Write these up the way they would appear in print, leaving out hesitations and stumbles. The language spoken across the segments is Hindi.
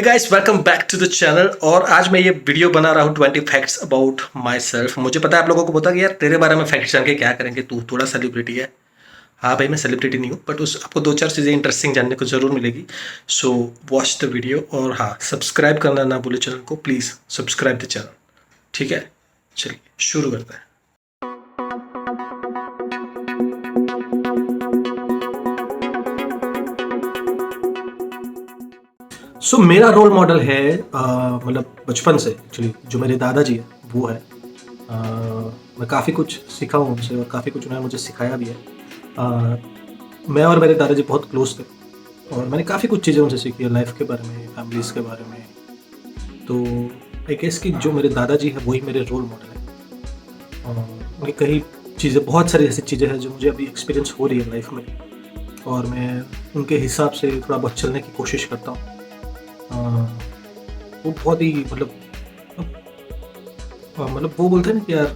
Guys welcome back to the channel. और आज मैं ये वीडियो बना रहा हूँ 20 फैक्ट्स अबाउट माई सेल्फ। मुझे पता है आप लोगों को पता कि यार तेरे बारे में फैक्ट्स जान के क्या करेंगे, तू थोड़ा सेलिब्रिटी है। हाँ भाई, मैं सेलिब्रिटी नहीं हूँ, बट उस आपको दो चार चीज़ें इंटरेस्टिंग जानने को ज़रूर मिलेगी। सो वॉच द वीडियो और हाँ, सब्सक्राइब करना ना भूले चैनल को, प्लीज़ सब्सक्राइब द चैनल। ठीक है, चलिए शुरू करते हैं। मेरा रोल मॉडल है मतलब बचपन से एक्चुअली जो मेरे दादाजी है वो है। अ, मैं काफ़ी कुछ सीखा हूँ उनसे और काफ़ी कुछ उन्होंने मुझे सिखाया भी है। अ, मैं और मेरे दादाजी बहुत क्लोज थे और मैंने काफ़ी कुछ चीज़ें उनसे सीखी है, लाइफ के बारे में, फैमिलीज़ के बारे में। तो आई गेस कि जो मेरे दादाजी हैं वही मेरे रोल मॉडल है। उनकी कई चीज़ें, बहुत सारी ऐसी चीज़ें हैं जो मुझे अभी एक्सपीरियंस हो रही है लाइफ में, और मैं उनके हिसाब से थोड़ा बहुत चलने की कोशिश करता हूँ। वो बहुत ही मतलब वो बोलते हैं ना कि यार,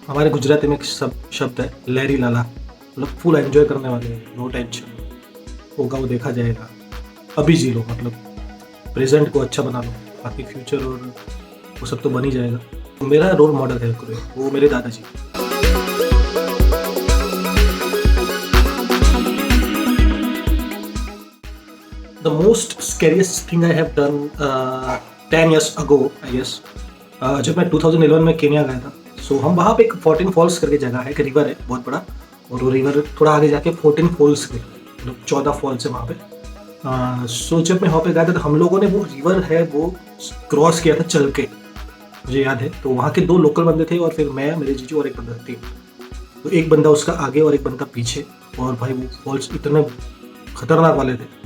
हमारे गुजराती में एक शब्द है लहरी लाला, मतलब फुल एंजॉय करने वाले, नो टेंशन, होगा वो देखा जाएगा, अभी जी लो, मतलब प्रेजेंट को अच्छा बना लो, बाकी फ्यूचर और वो सब तो बन ही जाएगा। तो मेरा रोल मॉडल है कोई, वो मेरे दादाजी। The most scariest thing I have done 10 years ago, I guess, जब मैं 2011 में केन्या गया था। सो हम वहाँ पे एक 14 फॉल्स करके जगह है, एक रिवर है बहुत बड़ा, और वो रिवर थोड़ा आगे जाके 14 फॉल्स के, मतलब 14 फॉल्स है वहाँ पे। सो जब मैं वहाँ पे गया था तो हम लोगों ने वो रिवर है वो क्रॉस किया था चल के, मुझे याद है। तो वहाँ के दो लोकल बंदे थे और फिर मैं, मेरे जीजू और एक बंदा थे। तो एक बंदा उसका आगे और एक बंदा पीछे, और भाई वो फॉल्स इतने खतरनाक वाले थे,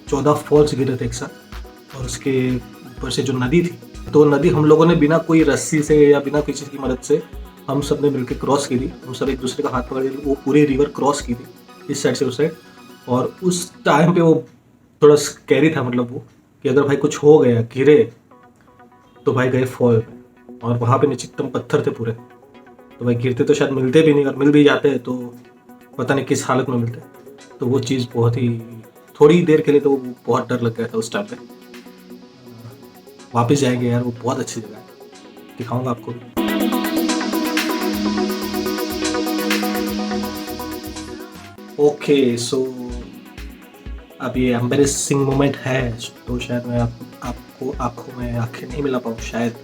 14 फॉल्स गिरे थे एक साथ। और उसके ऊपर से जो नदी थी, तो नदी हम लोगों ने बिना कोई रस्सी से या बिना किसी की मदद से हम सब ने मिलकर क्रॉस की थी। हम सब एक दूसरे का हाथ पकड़ के वो पूरी रिवर क्रॉस की थी, इस साइड से उस साइड। और उस टाइम पे वो थोड़ा स्कैरी था, मतलब वो कि अगर भाई कुछ हो गया, गिरे तो भाई गए फॉल पे, और वहाँ पे नीचे एकदम पत्थर थे पूरे। तो भाई गिरते तो शायद मिलते भी नहीं, और मिल भी जाते हैं तो पता नहीं किस हालत में मिलते। तो वो चीज़ बहुत ही, थोड़ी देर के लिए तो बहुत डर लग गया था उस टाइम पे। वापस जाएंगे यार, वो बहुत अच्छी जगह है, दिखाऊंगा आपको भी। ओके, सो अब ये एम्बेरेसिंग मोमेंट है, तो शायद मैं आपको आंखों में आंखें नहीं मिला पाऊँ शायद।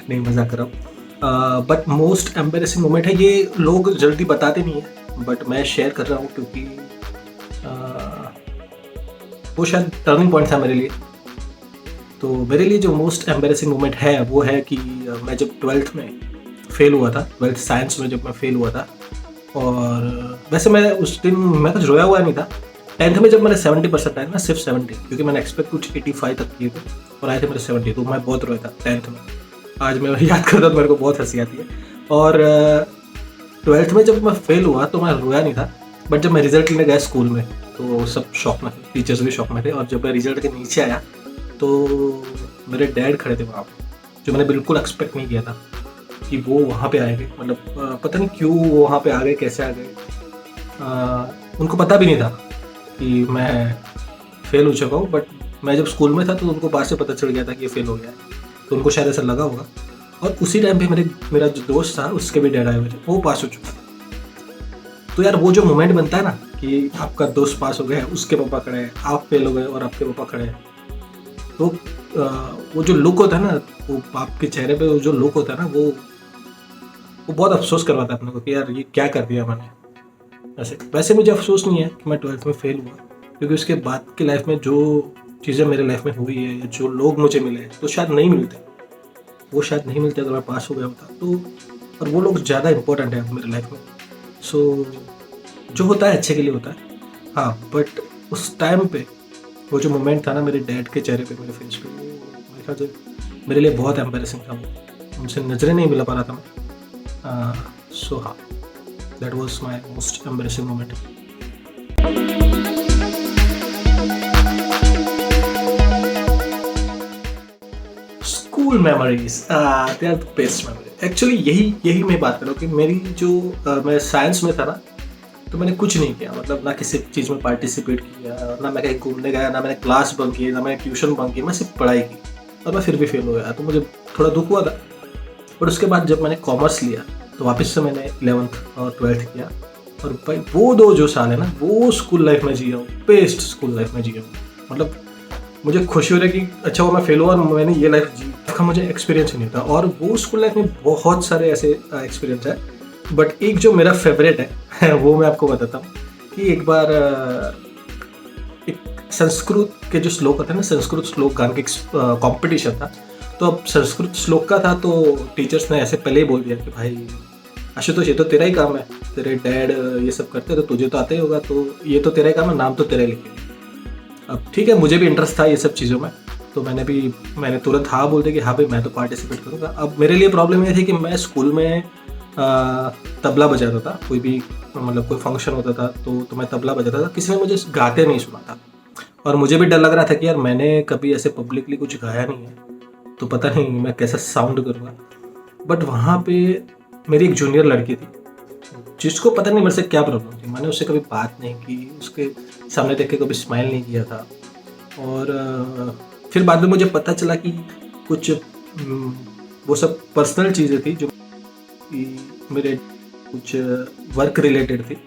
नहीं, मजाक कर रहा हूँ। बट मोस्ट एम्बेरेसिंग मोमेंट है, ये लोग जल्दी बताते नहीं है, बट मैं शेयर कर रहा हूँ क्योंकि वो शायद टर्निंग पॉइंट था मेरे लिए। तो मेरे लिए जो मोस्ट एम्बेरेसिंग मोमेंट है वो है कि मैं जब 12th में फेल हुआ था, 12th साइंस में जब मैं फेल हुआ था। और वैसे मैं उस दिन मैं कुछ रोया हुआ नहीं था। 10th में जब मैंने 70% आए ना, सिर्फ 70, क्योंकि मैंने एक्सपेक्ट कुछ 85 तक किए थे और आए थे मेरे 70, तो मैं बहुत रोया था 10th में। आज मैं याद करता तो मेरे को बहुत हंसी आती है। और 12th में जब मैं फेल हुआ तो मैं रोया नहीं था, बट जब मैं रिजल्ट लेने गया स्कूल में तो सब शॉक में थे, टीचर्स भी शॉक में थे। और जब मैं रिजल्ट के नीचे आया तो मेरे डैड खड़े थे वहाँ पे, जो मैंने बिल्कुल एक्सपेक्ट नहीं किया था कि वो वहाँ पे आएंगे। मतलब पता नहीं क्यों वो वहाँ पे आ गए, कैसे आ गए। उनको पता भी नहीं था कि मैं फेल हो चुका हूँ, बट मैं जब स्कूल में था तो उनको बात से पता चल गया था कि ये फेल हो गया है, तो उनको शायद ऐसा लगा होगा। और उसी टाइम पे मेरा जो दोस्त था उसके भी डैड आए हुए थे, वो पास हो चुका था। तो यार वो जो मोमेंट बनता है ना कि आपका दोस्त पास हो गया है, उसके पापा खड़े हैं, आप फेल हो गए और आपके पापा खड़े हैं, तो वो जो लुक होता है ना, वो आपके चेहरे पे जो लुक होता है ना, वो बहुत अफसोस करवाता है अपने को कि यार ये क्या कर दिया मैंने। वैसे मुझे अफसोस नहीं है कि मैं 12th में फेल हुआ, क्योंकि उसके बाद की लाइफ में जो चीज़ें मेरे लाइफ में हुई है, जो लोग मुझे मिले तो शायद नहीं मिलते, वो शायद नहीं मिलते अगर मैं पास हो गया होता तो। और वो लोग ज़्यादा इंपॉर्टेंट है मेरे लाइफ में। सो जो होता है अच्छे के लिए होता है, हाँ। बट उस टाइम पे वो जो मोमेंट था ना मेरे डैड के चेहरे पे, मेरे फेस पे, वो मेरे ख्याल से मेरे लिए बहुत एम्बेरेसिंग था। वो उनसे नज़रें नहीं मिला पा रहा था मैं। सो हाँ, that was my most embarrassing moment. School memories, they are the best memory. Actually यही मैं बात कर रहा हूँ कि मेरी जो मैं साइंस में था ना, तो मैंने कुछ नहीं किया, मतलब ना किसी चीज़ में पार्टिसिपेट किया, ना मैं कहीं घूमने गया, ना मैंने क्लास बंक की, ना मैंने ट्यूशन बंक की, मैं सिर्फ पढ़ाई की और मैं फिर भी फेल हो गया। तो मुझे थोड़ा दुख हुआ था। बट उसके बाद जब मैंने कॉमर्स लिया तो वापस से मैंने 11th और 12th किया, और भाई वो 2 जो साल है ना, वो स्कूल लाइफ में जिया हूँ, बेस्ट स्कूल लाइफ में जिया हूँ। मतलब मुझे खुशी हो रही है कि अच्छा वो मैं फेल हुआ और मैंने ये लाइफ जी, का मुझे एक्सपीरियंस ही नहीं था। और वो स्कूल लाइफ में बहुत सारे ऐसे एक्सपीरियंस है, बट एक जो मेरा फेवरेट है वो मैं आपको बताता हूँ कि एक बार एक संस्कृत के जो श्लोक होते हैं ना, संस्कृत श्लोक गान के कॉम्पिटिशन था। तो अब संस्कृत श्लोक का था, तो टीचर्स ने ऐसे पहले ही बोल दिया कि भाई आशुतोष ये तो तेरा ही काम है, तेरे डैड ये सब करते तो तुझे तो आता ही होगा, तो ये तो तेरा ही काम है, नाम तो तेरा लिखे। अब ठीक है, मुझे भी इंटरेस्ट था ये सब चीज़ों में, तो मैंने तुरंत हाँ बोल दिया कि हाँ भाई मैं तो पार्टिसिपेट करूँगा। अब मेरे लिए प्रॉब्लम ये थी कि मैं स्कूल में तबला बजाता था, कोई भी मतलब कोई फंक्शन होता था तो मैं तबला बजाता था, किसी ने मुझे गाते नहीं सुना था। और मुझे भी डर लग रहा था कि यार मैंने कभी ऐसे पब्लिकली कुछ गाया नहीं है, तो पता नहीं मैं कैसा साउंड करूँगा। बट वहाँ पे मेरी एक जूनियर लड़की थी जिसको पता नहीं मेरे से क्या प्रॉब्लम थी, मैंने उससे कभी बात नहीं की, उसके सामने देख के कभी स्माइल नहीं किया था। और फिर बाद में मुझे पता चला कि कुछ वो सब पर्सनल चीज़ें थी जो कि मेरे कुछ वर्क रिलेटेड थी,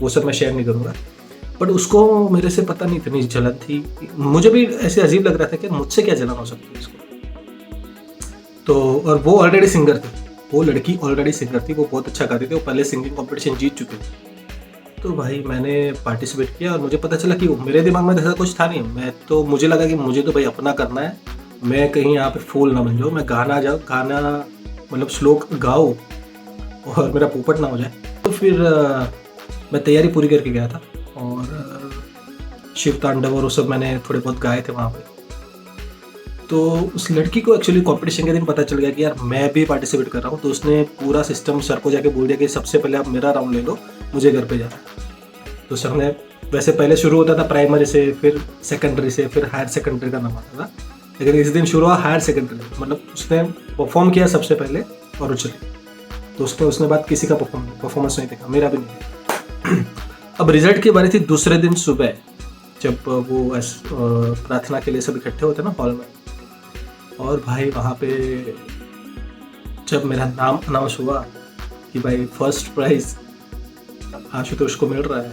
वो सब मैं शेयर नहीं करूँगा। बट उसको मेरे से पता नहीं इतनी जलन थी, मुझे भी ऐसे अजीब लग रहा था कि मुझसे क्या जलन हो सकती है इसको। तो और वो ऑलरेडी सिंगर थी, वो लड़की ऑलरेडी सिंगर थी, वो बहुत अच्छा गाती थी, वो पहले सिंगिंग कंपटीशन जीत चुकी थी। तो भाई मैंने पार्टिसिपेट किया और मुझे पता चला कि मेरे दिमाग में ऐसा कुछ था नहीं। मुझे लगा कि मुझे तो भाई अपना करना है, मैं कहीं यहाँ पे फूल ना बन जाऊँ, मैं गाना मतलब श्लोक गाऊँ और मेरा पोपट ना हो जाए। तो फिर मैं तैयारी पूरी करके गया था और शिव तांडव और वो सब मैंने थोड़े बहुत गाए थे वहाँ पे। तो उस लड़की को एक्चुअली कंपटीशन के दिन पता चल गया कि यार मैं भी पार्टिसिपेट कर रहा हूँ, तो उसने पूरा सिस्टम सर को जाके बोल दिया कि सबसे पहले आप मेरा राउंड ले लो, मुझे घर पे जाना है। तो सर ने, वैसे पहले शुरू होता था प्राइमरी से, फिर सेकेंडरी से, फिर हायर सेकेंडरी का नाम आता था, लेकिन इस दिन शुरू हुआ हायर सेकेंडरी, मतलब उसने परफॉर्म किया सबसे पहले और वो चली। तो उसने बाद किसी का परफॉर्मेंस नहीं देखा, मेरा भी नहीं देखा। अब रिजल्ट की बारी थी दूसरे दिन सुबह, जब वो प्रार्थना के लिए सब इकट्ठे होते ना हॉल में, और भाई वहाँ पे जब मेरा नाम अनाउंस हुआ कि भाई फर्स्ट प्राइज आशुतोष को मिल रहा है,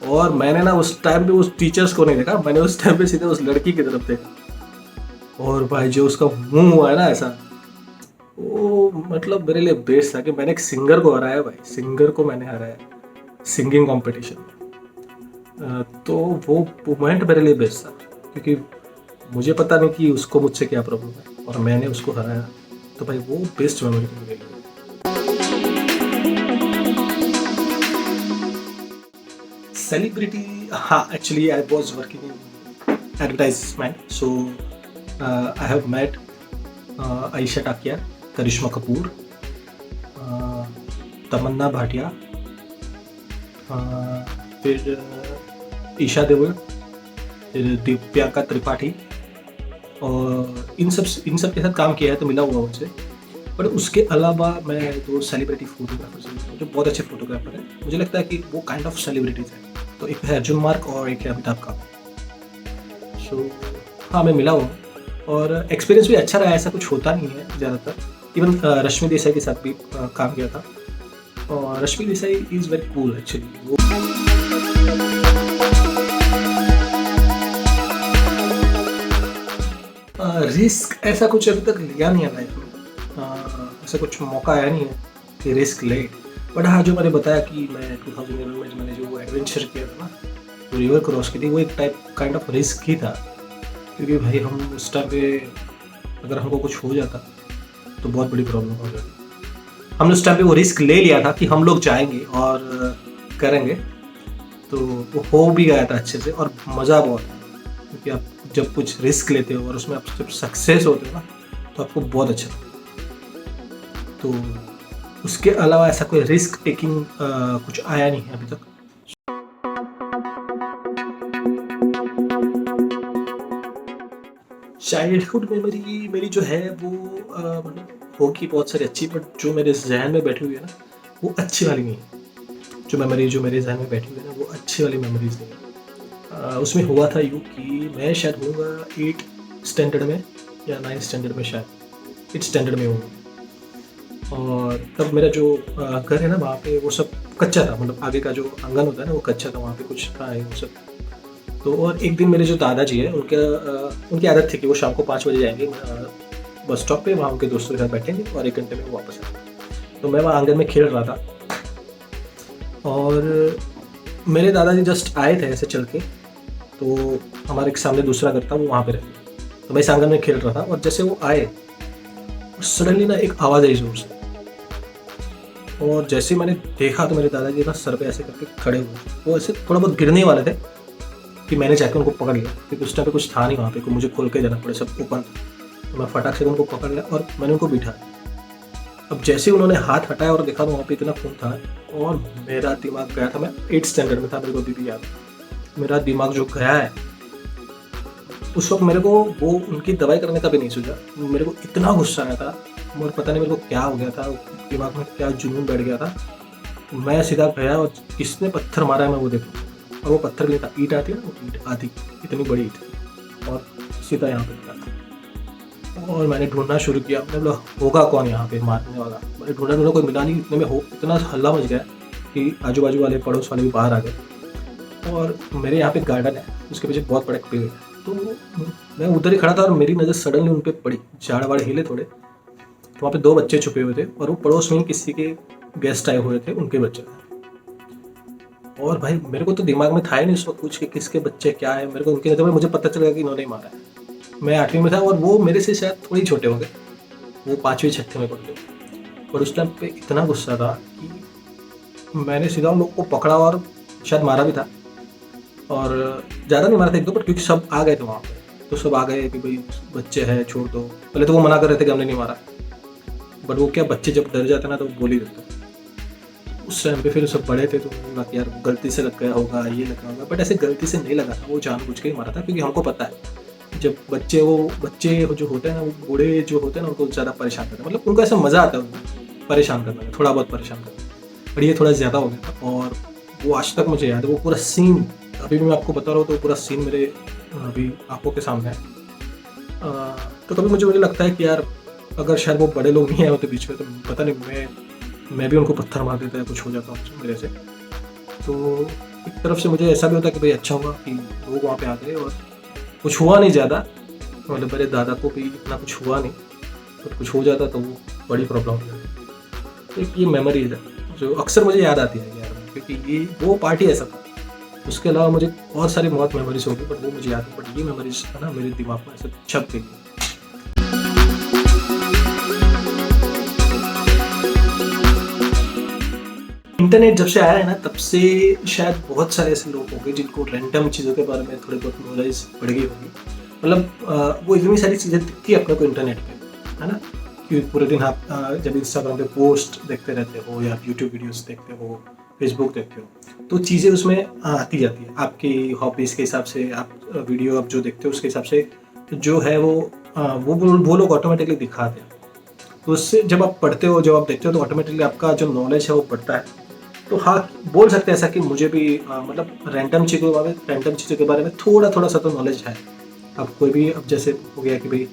और मैंने ना उस टाइम पे उस टीचर्स को नहीं देखा, मैंने उस टाइम पे सीधे उस लड़की की तरफ देखा। और भाई जो उसका मुंह हुआ है ना ऐसा, वो मतलब मेरे लिए बेस्ट था कि मैंने एक सिंगर को हराया, भाई सिंगर को मैंने हराया सिंगिंग कंपटीशन में। तो वो मोमेंट मेरे लिए बेस्ट था, क्योंकि मुझे पता नहीं कि उसको मुझसे क्या प्रॉब्लम है और मैंने उसको हराया। तो भाई वो बेस्ट मेमोरी थी मेरे लिए। सेलिब्रिटी, हाँ actually I was working in advertisement, so I have met Ayesha Takia, Karisma Kapoor, Tamannaah Bhatia, फिर ईशा देओल, फिर दिव्यांका त्रिपाठी, और इन सब के साथ काम किया है, तो मिला हुआ उनसे। पर उसके अलावा मैं 2 सेलिब्रिटी फोटोग्राफर्स हैं जो बहुत अच्छे फोटोग्राफर हैं, मुझे लगता है कि वो काइंड ऑफ सेलिब्रिटीज हैं। तो एक है अर्जुन मार्क और एक है अमिताभ का। सो हाँ, मैं मिला हूँ और एक्सपीरियंस भी अच्छा रहा, ऐसा कुछ होता नहीं है ज़्यादातर। इवन रश्मि देसाई के साथ भी काम किया था, और Rashmi Desai is very cool actually. वो रिस्क ऐसा कुछ अभी तक लिया नहीं है लाइफ में, ऐसा कुछ मौका आया नहीं है कि रिस्क ले। बट हाँ, जो मैंने बताया कि मैं 2011 में मैंने जो एडवेंचर किया था ना, जो रिवर क्रॉस की थी, वो एक काइंड ऑफ रिस्क ही था, क्योंकि भाई हम उस टाइम पे अगर हमको कुछ हो जाता तो बहुत बड़ी प्रॉब्लम हो जाती। हमने उस टाइम पे वो रिस्क ले लिया था कि हम लोग जाएंगे और करेंगे, तो वो हो भी गया था अच्छे से और मज़ा बहुत आया। क्योंकि आप जब कुछ रिस्क लेते हो और उसमें आप जब सक्सेस होते हो ना, तो आपको बहुत अच्छा लगता है। तो उसके अलावा ऐसा कोई रिस्क टेकिंग कुछ आया नहीं है अभी तक। चाइल्डहुड मेमोरी मेरी जो है वो मतलब होगी बहुत सारी अच्छी, बट जो मेरे जहन में बैठी हुई है ना, वो अच्छी वाली नहीं है। जो मेमोरी जो मेरे जहन में बैठी हुई है ना, वो अच्छी वाली मेमोरीज नहीं है। उसमें हुआ था यूँ कि मैं शायद होऊंगा 8 स्टैंडर्ड में या 9 स्टैंडर्ड में, शायद 8 स्टैंडर्ड में हूँ। और तब मेरा जो घर है ना, वहाँ पे वो सब कच्चा था, मतलब आगे का जो आंगन होता है ना वो कच्चा था, वहाँ पे कुछ था वो सब। तो और एक दिन मेरे जो दादाजी है उनकी आदत थी कि वो शाम को 5 बजे जाएंगे बस स्टॉप पे, वहाँ उनके दोस्तों के साथ बैठेंगे और 1 घंटे में वो वापस आएंगे। तो मैं वहाँ आंगन में खेल रहा था और मेरे दादाजी जस्ट आए थे ऐसे चल के, तो हमारे एक सामने दूसरा घर था, वो वहाँ पे रहते। तो मैं इस आंगन में खेल रहा था और जैसे वो आए सडनली ना एक आवाज़ आई जोर से, और जैसे मैंने देखा तो मेरे दादाजी ना सर पे ऐसे करके खड़े हुए, वो ऐसे थोड़ा बहुत गिरने वाले थे कि मैंने जाकर उनको पकड़ लिया, क्योंकि उस टाइम पे कुछ था नहीं वहाँ पे, मुझे खोल के जाना पड़े, सब ओपन था। तो मैं फटाक से उनको पकड़ लिया और मैंने उनको बिठा। अब जैसे उन्होंने हाथ हटाया और देखा तो वहाँ पे इतना खून था और मेरा दिमाग गया था। मैं 8 स्टैंडर्ड में था, मेरे को अभी भी याद है। मेरा दिमाग जो गया है उस वक्त, मेरे को वो उनकी दवाई करने का भी नहीं सूझा। मेरे को इतना गुस्सा आया था, मुझे पता नहीं मेरे को क्या हो गया था, दिमाग में क्या जुनून बैठ गया था। मैं सीधा गया और किसने पत्थर मारा है मैं वो देखूँ, और वो पत्थर भी था, ईंट आती है ना, वो ईंट आती इतनी बड़ी ईंट, और सीधा यहाँ पे था। और मैंने ढूंढना शुरू किया, मैंने बोला होगा कौन यहाँ पे मारने वाला। मैंने ढूंढा कोई मिला नहीं। इतने में हो इतना हल्ला मच गया कि आजू बाजू वाले पड़ोस वाले भी बाहर आ गए। और मेरे यहाँ पे गार्डन है, उसके पीछे बहुत बड़े पेड़ है, तो मैं उधर ही खड़ा था और मेरी नज़र सडनली उन पर पड़ी। झाड़ वाड़ हिले थोड़े, तो वहाँ पे 2 बच्चे छुपे हुए थे और वो पड़ोस में ही किसी के गेस्ट आए हुए थे, उनके बच्चे थे। और भाई मेरे को तो दिमाग में था ही नहीं उस वक्त कुछ कि किसके बच्चे क्या है। मेरे को उनकी नज़र में मुझे पता चल गया कि इन्होंने ही मारा है। मैं 8वीं में था और वो मेरे से शायद थोड़ी छोटे हो गए, वो 5वीं 6वीं में पढ़ते। और उस टाइम पे इतना गुस्सा था कि मैंने सीधा उन लोग को पकड़ा और शायद मारा भी था। और ज़्यादा नहीं मारा था, 1-2, बट क्योंकि सब आ गए थे वहाँ पे, तो सब आ गए कि भाई बच्चे हैं छोड़ दो। पहले तो वो मना कर रहे थे कि हमने नहीं मारा, बट वो क्या, बच्चे जब डर जाते ना तो वो बोल ही देते। उस टाइम पे फिर सब बड़े थे तो बोला कि यार गलती से लग गया होगा, ये लगा होगा, बट ऐसे गलती से नहीं लगा था, वो जानबूझ के ही मारा था। क्योंकि हमको पता है जब बच्चे जो होते हैं ना, वो बूढ़े जो होते हैं ना, उनको ज़्यादा परेशान करते हैं। मतलब उनको ऐसा मज़ा आता है उनको परेशान करने में, थोड़ा बहुत परेशान करने में, बट ये थोड़ा ज़्यादा हो गया था। और वो आज तक मुझे याद है, वो पूरा सीन अभी भी मैं आपको बता रहा हूँ, तो पूरा सीन मेरे अभी आंखों के सामने है। तो कभी मुझे लगता है कि यार अगर शायद वो बड़े लोग नहीं आए होते बीच में, तो पता नहीं मैं भी उनको पत्थर मार देता है, कुछ हो जाता मेरे से। तो एक तरफ से मुझे ऐसा भी होता कि भाई अच्छा हुआ कि लोग वहाँ पे आ गए और कुछ हुआ नहीं ज़्यादा, मतलब मेरे दादा को भी इतना कुछ हुआ नहीं, और कुछ हो जाता तो वो बड़ी प्रॉब्लम हो जाती। तो एक ये मेमोरीज है जो अक्सर मुझे याद आती है यार, क्योंकि ये वो पार्टी ऐसा था। उसके अलावा मुझे बहुत सारी बहुत मेमोरीज होगी, बट वो मुझे याद है, बट ये मेमोरीज है ना मेरे दिमाग में ऐसे छप गई। इंटरनेट जब से आया है ना, तब से शायद बहुत सारे ऐसे लोग होंगे जिनको रैंडम चीज़ों के बारे में थोड़ी बहुत नॉलेज बढ़ गई होगी। मतलब वो इतनी सारी चीज़ें दिखती है अपने को इंटरनेट पे, है ना, कि पूरे दिन आप जब इंस्टाग्राम पे पोस्ट देखते रहते हो या यूट्यूब वीडियोस देखते हो, फेसबुक देखते हो, तो चीज़ें उसमें आती जाती है आपकी हॉबीज़ के हिसाब से। आप वीडियो आप जो देखते हो उसके हिसाब से जो है वो लोग ऑटोमेटिकली दिखाते हैं। तो उससे जब आप पढ़ते हो, जब आप देखते हो, तो ऑटोमेटिकली आपका जो नॉलेज है वो बढ़ता है। तो हाँ, बोल सकते हैं ऐसा कि मुझे भी मतलब रैंडम चीज़ों के बारे में थोड़ा सा तो नॉलेज है। अब कोई भी, अब जैसे हो गया कि भाई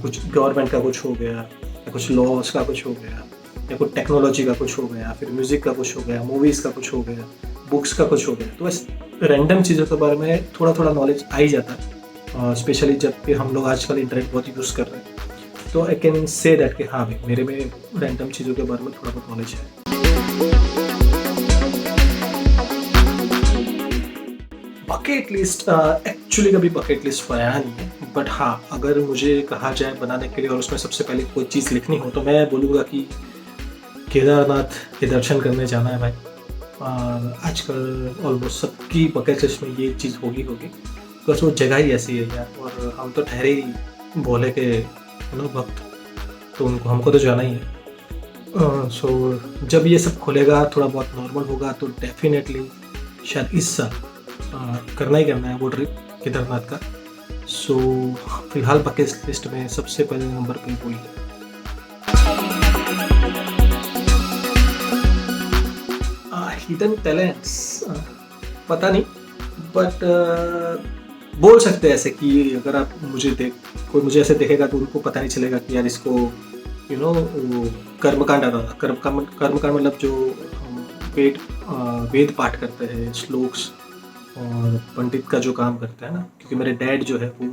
कुछ गवर्नमेंट का कुछ हो गया, या कुछ लॉस का कुछ हो गया, या कुछ टेक्नोलॉजी का कुछ हो गया, फिर म्यूज़िक का कुछ हो गया, मूवीज़ का कुछ हो गया, बुक्स का कुछ हो गया। तो बस रैंडम चीज़ों के बारे में थोड़ा नॉलेज आ ही जाता है, स्पेशली जब कि हम लोग आजकल इंटरनेट बहुत यूज़ कर रहे हैं। तो आई कैन से दैट कि हाँ भाई मेरे में रैंडम चीज़ों के बारे में थोड़ा बहुत नॉलेज है। बकेट लिस्ट एक्चुअली कभी बकेट लिस्ट बनाया नहीं है, बट हाँ अगर मुझे कहा जाए बनाने के लिए और उसमें सबसे पहले कोई चीज़ लिखनी हो, तो मैं बोलूँगा कि केदारनाथ के दर्शन करने जाना है भाई। आजकल ऑलमोस्ट सबकी बकेट लिस्ट में ये चीज़ होगी, बिकॉज वो जगह ही ऐसी है यार, और हम तो ठहरे ही भोले के भक्त, तो हमको तो जाना ही है। सो जब ये सब खुलेगा, थोड़ा बहुत नॉर्मल होगा, तो डेफिनेटली शायद इस साल करना ही करना है वो ट्रिप केदारनाथ का। सो फिलहाल बकेट लिस्ट में सबसे पहले नंबर पे वही है। हिडन टैलेंट्स पता नहीं, बट बोल सकते हैं ऐसे कि अगर आप कोई मुझे ऐसे देखेगा तो उनको पता नहीं चलेगा कि यार इसको कर्मकांड आता था। कर्मकांड मतलब जो हम वेद पाठ करते हैं, श्लोक्स और पंडित का जो काम करता है ना, क्योंकि मेरे डैड जो है वो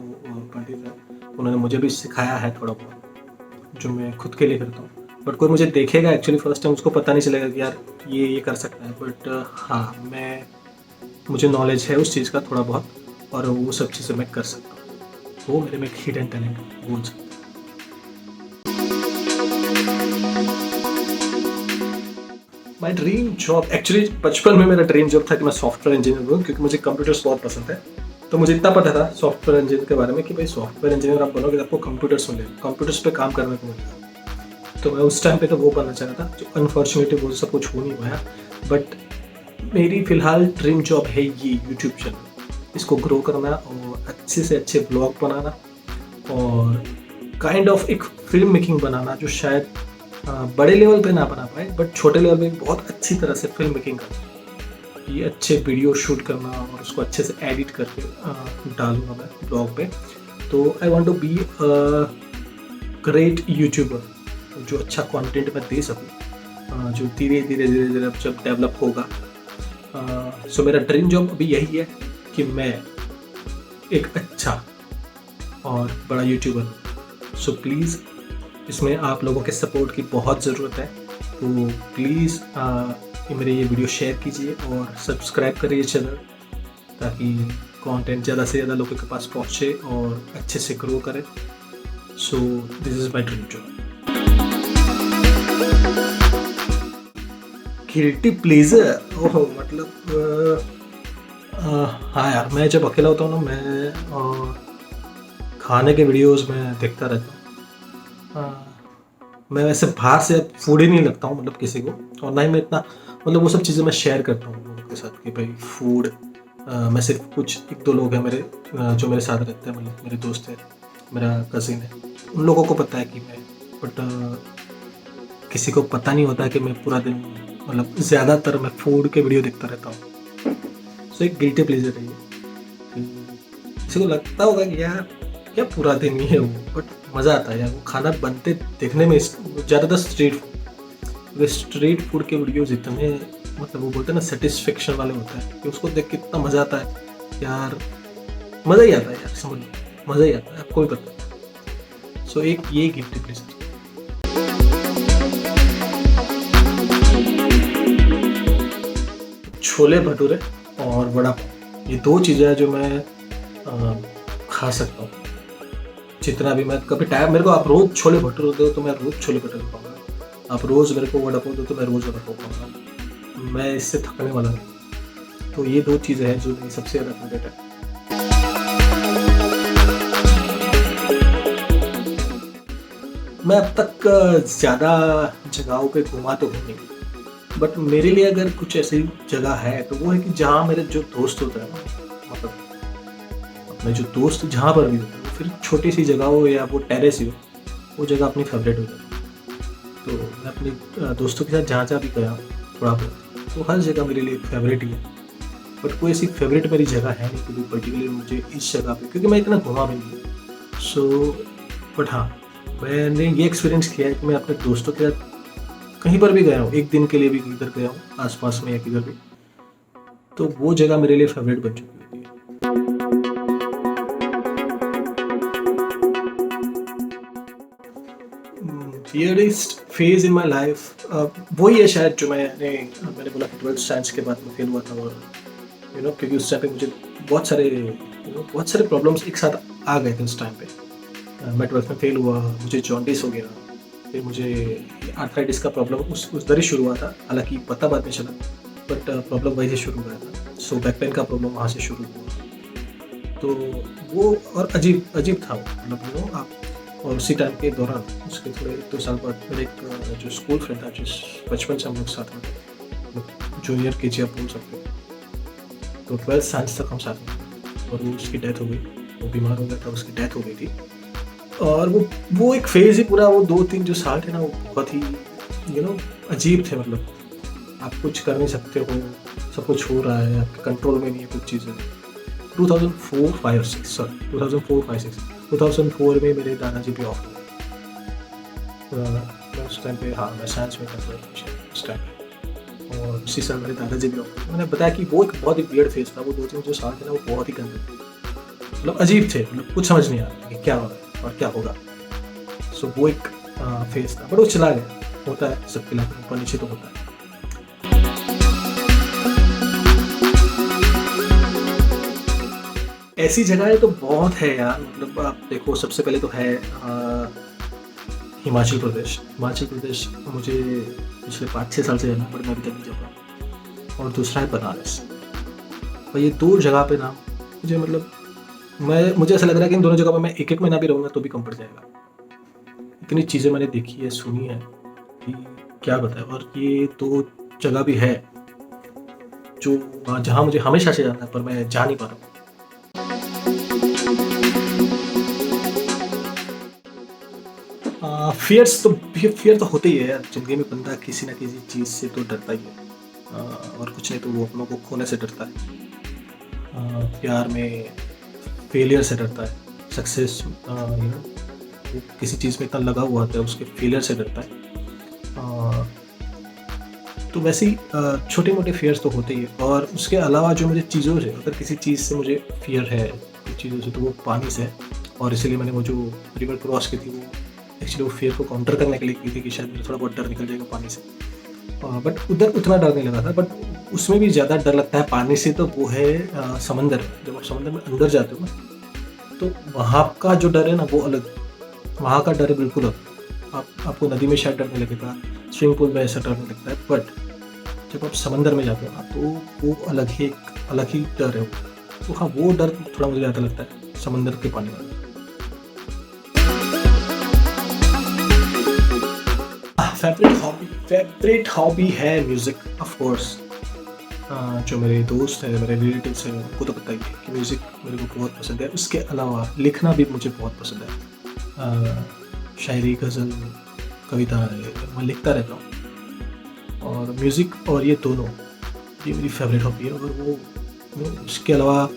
पंडित है, उन्होंने मुझे भी सिखाया है थोड़ा बहुत जो मैं खुद के लिए करता हूँ। बट कोई मुझे देखेगा एक्चुअली फर्स्ट टाइम, उसको पता नहीं चलेगा कि यार ये कर सकता है। बट हाँ, मुझे नॉलेज है उस चीज़ का थोड़ा बहुत, और वो सब चीज़ें मैं कर सकता हूँ। वो मेरे में एक हिडन टैलेंट बोल सकते हैं। माई ड्रीम जॉब, एक्चुअली बचपन में मेरा ड्रीम जॉब था कि मैं सॉफ्टवेयर इंजीनियर हूँ, क्योंकि मुझे कंप्यूटर्स बहुत पसंद है। तो मुझे इतना पता था सॉफ्टवेयर इंजीनियर के बारे में कि भाई सॉफ्टवेयर इंजीनियर आप बनोगे तो आपको कंप्यूटर्स मिलेगा, कंप्यूटर्स पे काम करने को मिलेगा। तो मैं उस टाइम पे तो वो बनना चाहता था, जो अनफॉर्चुनेटली वो सब कुछ हो नहीं पाया। बट मेरी फ़िलहाल ड्रीम जॉब है ये यूट्यूब चैनल, इसको ग्रो करना और अच्छे से अच्छे ब्लॉग बनाना और काइंड ऑफ एक फिल्म मेकिंग बनाना, जो शायद बड़े लेवल पे ना बना पाए बट छोटे लेवल पे बहुत अच्छी तरह से फिल्म मेकिंग करना, ये अच्छे वीडियो शूट करना और उसको अच्छे से एडिट करके डालूंगा मैं ब्लॉग पे। तो I want to be a great YouTuber, जो अच्छा कंटेंट मैं दे सकूं, जो धीरे धीरे जब डेवलप होगा। सो मेरा ड्रीम जॉब अभी यही है कि मैं एक अच्छा और बड़ा यूट्यूबर हूँ। सो प्लीज़ इसमें आप लोगों के सपोर्ट की बहुत ज़रूरत है। तो प्लीज़ मेरे ये वीडियो शेयर कीजिए और सब्सक्राइब करिए चैनल, ताकि कंटेंट ज़्यादा से ज़्यादा लोगों के पास पहुँचे और अच्छे से ग्रो करे। So this is my dream job. Guilty pleasure, oh मतलब हाँ यार, मैं जब अकेला होता हूँ ना, मैं खाने के वीडियोस में देखता रहता हूँ। मैं वैसे बाहर से फूड ही नहीं लगता हूँ मतलब किसी को, और ना ही मैं इतना मतलब वो सब चीज़ें मैं शेयर करता हूँ लोगों के साथ कि भाई फूड, मैं सिर्फ कुछ एक दो लोग हैं मेरे जो मेरे साथ रहते हैं, मतलब मेरे दोस्त है, मेरा कज़िन है, उन लोगों को पता है कि मैं, बट किसी को पता नहीं होता कि मैं पूरा दिन मतलब ज़्यादातर मैं फूड के वीडियो देखता रहता हूँ। सो एक गिल्टी प्लेजर है ये। किसी को लगता होगा कि यार क्या पूरा दिन ही है वो, बट मज़ा आता है यार वो खाना बनते देखने में। ज़्यादातर स्ट्रीट फूड के वीडियोज़ इतने मतलब वो बोलते हैं ना सेटिस्फेक्शन वाले होते हैं कि उसको देख के इतना मज़ा आता है यार, मज़ा ही आता है यार, समझ लो मज़ा ही आता है, आपको भी पता है। सो एक ये गिल्टी प्लेजर। छोले भटूरे और वड़ा पाव, ये दो चीज़ें हैं जो मैं खा सकता हूँ जितना भी। मैं कभी टाइम मेरे को आप रोज़ छोले भटूरे दो तो मैं रोज़ छोले भटूरे खाऊंगा, आप रोज़ मेरे को वड़ा पाव दो तो मैं रोज़ वड़ा पाव खाऊंगा, मैं इससे थकने वाला नहीं। तो ये दो चीज़ें हैं जो मेरी सबसे ज़्यादा फेवरेट है। मैं अब तक ज़्यादा जगहों पे घूमा तो हूँ नहीं, बट मेरे लिए अगर कुछ ऐसी जगह है तो वो है कि जहाँ मेरे जो दोस्त होते हैं ना, मतलब अपने जो दोस्त जहाँ पर भी होते हैं, फिर छोटी सी जगह हो या वो टेरेस ही हो, वो जगह अपनी फेवरेट हो जाती है। तो मैं अपने दोस्तों के साथ जहाँ जहाँ भी गया थोड़ा बहुत, तो हर जगह मेरे लिए फेवरेट ही है। बट कोई ऐसी फेवरेट मेरी जगह है नहीं कि पर्टिकुलर मुझे इस जगह पे, क्योंकि मैं इतना घुमा भी नहीं। सो बट हाँ, मैंने ये एक्सपीरियंस किया है कि मैं अपने दोस्तों के साथ कहीं पर भी गया हूँ, एक दिन के लिए भी किधर गया हूँ आसपास में या किधर भी, तो वो जगह मेरे लिए फेवरेट बन चुकी होती है। Weirdest phase in my life वही है शायद जो मैंने बोला कि 12th साइंस के बाद में फेल हुआ था, और क्योंकि उस टाइम पे मुझे बहुत सारे प्रॉब्लम्स एक साथ आ गए थे उस टाइम पे। मैं 12th में फेल हुआ, मुझे जॉन्डिस हो गया, फिर मुझे आर्थराइटिस का प्रॉब्लम उस दर ही शुरू हुआ था, हालांकि पता बाद में चला, बट प्रॉब्लम वहीं से शुरू हुआ था। सो बैक पेन का प्रॉब्लम वहाँ से शुरू हुआ। तो वो और अजीब था वो, मतलब आप, और उसी टाइम के दौरान उसके थोड़े 2 साल बाद मेरे एक जो स्कूल फ्रेंड था, जिस बचपन से हम लोग साथ में, जूनियर KG आप बोल सकते हो, तो 12th साइंस तक हम साथ में, और वो उसकी डेथ हो गई, वो बीमार हो गया था, उसकी डेथ हो गई थी। और वो एक फेज़ ही पूरा, वो 2-3 जो साल थे ना, वो बहुत ही अजीब थे। मतलब आप कुछ कर नहीं सकते हो, सब कुछ हो रहा है, आपके कंट्रोल में नहीं है कुछ चीज़ें। 2004 में मेरे दादाजी भी ऑफ हुए। मैं उस टाइम पे, हाँ, मैं साइंस में कर रहा था शायद उस टाइम पे, और उसी साल मेरे दादाजी भी ऑफ हुए। मैंने बताया कि वो एक बहुत ही वियर्ड फेज था, वो 2-3 जो साल थे ना, वो बहुत ही गंदे थे, मतलब अजीब थे, मतलब कुछ समझ नहीं आ रहा कि क्या हो रहा है और क्या होगा। सो वो एक फेज था, बट वो चला गया। होता है सबके लाइफ में, ऊपर नीचे तो होता है। ऐसी जगहें तो बहुत है यार, मतलब आप देखो, सबसे पहले तो है हिमाचल प्रदेश। हिमाचल प्रदेश मुझे पिछले 5-6 साल से जाना, बट मैं अभी तक नहीं जा पाया। और दूसरा है बनारस। और ये 2 जगह पे ना मुझे, मतलब मुझे ऐसा लग रहा है कि इन दोनों जगह पे मैं 1-1 महीना भी रहूँगा तो भी कम पड़ जाएगा। इतनी चीज़ें मैंने देखी है, सुनी है कि क्या बताएं। और ये 2 जगह भी है जो जहाँ मुझे हमेशा से जाना है, पर मैं जा नहीं पा रहा हूँ। फियर तो होते ही है यार ज़िंदगी में। बंदा किसी ना किसी चीज़ से तो डरता ही है, और कुछ नहीं तो वो अपनों को खोने से डरता है, प्यार में फेलियर से डरता है, सक्सेस किसी चीज़ में इतना लगा हुआ होता है, उसके फेलियर से डरता है। तो वैसे ही छोटे मोटे फेयर्स तो होते ही है। और उसके अलावा जो मुझे चीज़ों से, अगर किसी चीज़ से मुझे फियर है कुछ चीज़ों से, तो वो पानी से है। और इसीलिए मैंने वो जो रिवर क्रॉस की थी, वो एक्चुअली वो फियर को काउंटर करने के लिए की थी कि शायद मुझे थोड़ा बहुत डर निकल जाएगा पानी से। बट उधर उतना डर नहीं लगा था, बट उसमें भी ज़्यादा डर लगता है पानी से, तो वो है समंदर में। जब आप समंदर में अंदर जाते हो ना, तो वहाँ का जो डर है ना, वो अलग, वहाँ का डर है बिल्कुल अलग। आपको नदी में शायद डर नहीं लगेगा, स्विमिंग पूल में ऐसा डर नहीं लगता है, बट जब आप समंदर में जाते हो ना, तो वो अलग ही डर है वो। तो हाँ, वो डर थोड़ा मुझे ज़्यादा लगता है समंदर के पानी में। फेवरेट हॉबी है म्यूज़िक, ऑफ कोर्स। जो मेरे दोस्त हैं, मेरे रिलेटिव्स हैं, उनको तो पता ही है कि म्यूज़िक मेरे को बहुत पसंद है। उसके अलावा लिखना भी मुझे बहुत पसंद है। शायरी, गज़ल, कविता मैं लिखता रहता हूँ। और म्यूज़िक और ये दोनों, ये मेरी फेवरेट हॉबी है। और वो उसके अलावा,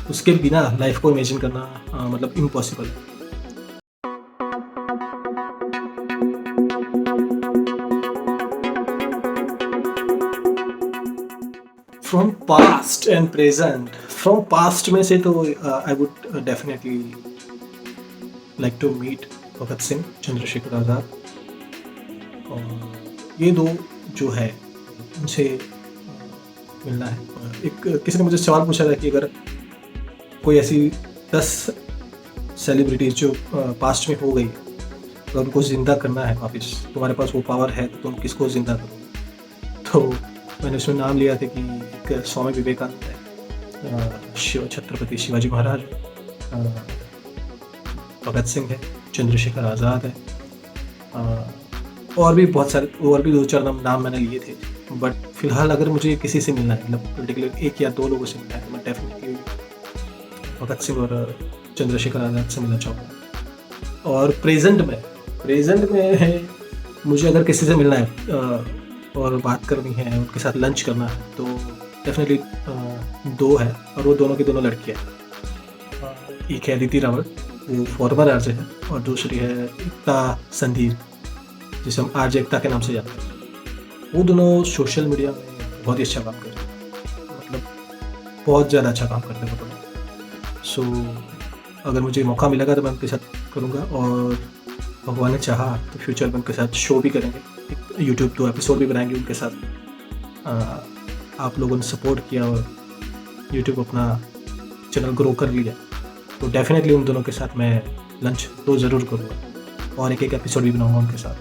उसके बिना लाइफ को इमेजिन करना मतलब इम्पॉसिबल है। From past and present, from past में से तो I would definitely like to meet Bhagat Singh, Chandrashekhar Azad. और ये 2 जो है, उनसे मिलना है। एक किसी ने मुझे सवाल पूछा था कि अगर कोई ऐसी 10 सेलिब्रिटीज़ जो पास्ट में हो गई, अगर उनको ज़िंदा करना है वापस, तुम्हारे पास वो पावर है, तो तुम किसको ज़िंदा करोगे? तो मैंने उसमें नाम लिया था कि एक स्वामी विवेकानंद है, छत्रपति शिवाजी महाराज, भगत सिंह है, चंद्रशेखर आज़ाद है, और भी बहुत सारे, और भी 2-4 नाम मैंने लिए थे। बट फिलहाल अगर मुझे किसी से मिलना है, मतलब पर्टिकुलर 1 या 2 लोगों से मिलना है, तो मैं डेफिनेटली भगत सिंह और चंद्रशेखर आज़ाद से मिलना चाहूँगा। और प्रेजेंट में मुझे अगर किसी से मिलना है और बात करनी है, उनके साथ लंच करना है, तो डेफिनेटली 2 है, और वो दोनों की दोनों लड़कियाँ हैं। एक है अदिति रावल, वो फॉर्मर आरजे है, और दूसरी है एकता संधीर, जिसे हम आरजे एकता के नाम से जानते हैं। वो दोनों सोशल मीडिया में बहुत ही अच्छा काम कर रहे हैं, मतलब बहुत ज़्यादा अच्छा काम करते हैं वो दोनों। सो अगर मुझे मौका मिलेगा तो मैं उनके साथ करूँगा, और भगवान ने चाहा तो फ्यूचर में उनके साथ शो भी करेंगे, एक यूट्यूब 2 एपिसोड भी बनाएंगे उनके साथ। आप लोगों ने सपोर्ट किया और यूट्यूब अपना चैनल ग्रो कर लिया, तो डेफिनेटली उन दोनों के साथ मैं लंच तो ज़रूर करूँगा, और एक एपिसोड भी बनाऊँगा उनके साथ।